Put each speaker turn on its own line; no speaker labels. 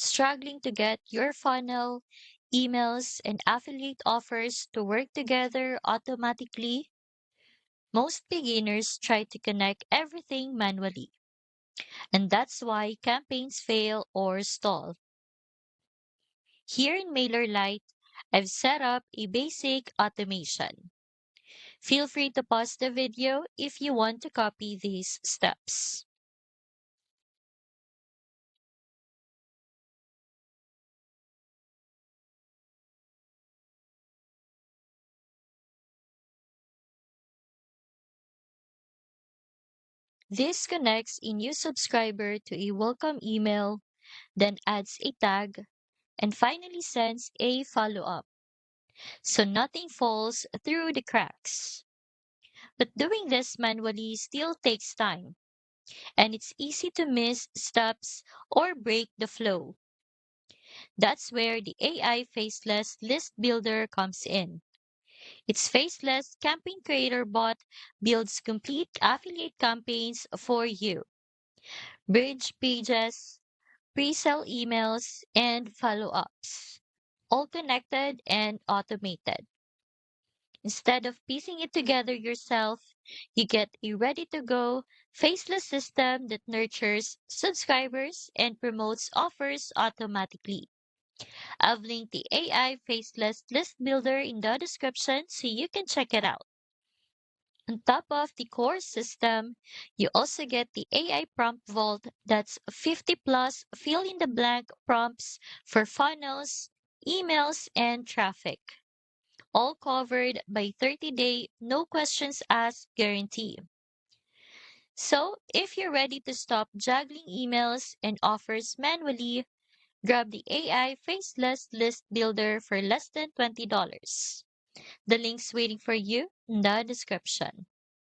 Struggling to get your funnel, emails, and affiliate offers to work together automatically? Most beginners try to connect everything manually, and that's why campaigns fail or stall. Here in MailerLite, I've set up a basic automation. Feel free to pause the video if you want to copy these steps. This connects a new subscriber to a welcome email, then adds a tag, and finally sends a follow-up, so nothing falls through the cracks. But doing this manually still takes time, and it's easy to miss steps or break the flow. That's where the AI Faceless List Builder comes in. Its faceless campaign creator bot builds complete affiliate campaigns for you. Bridge pages, pre-sale emails, and follow-ups, all connected and automated. Instead of piecing it together yourself, you get a ready-to-go, faceless system that nurtures subscribers and promotes offers automatically. I've linked the AI Faceless List Builder in the description so you can check it out. On top of the core system, you also get the AI Prompt Vault that's 50 plus fill in the blank prompts for funnels, emails, and traffic, all covered by 30-day no questions asked guarantee. So, if you're ready to stop juggling emails and offers manually, grab the AI Faceless List Builder for less than $20. The link's waiting for you in the description.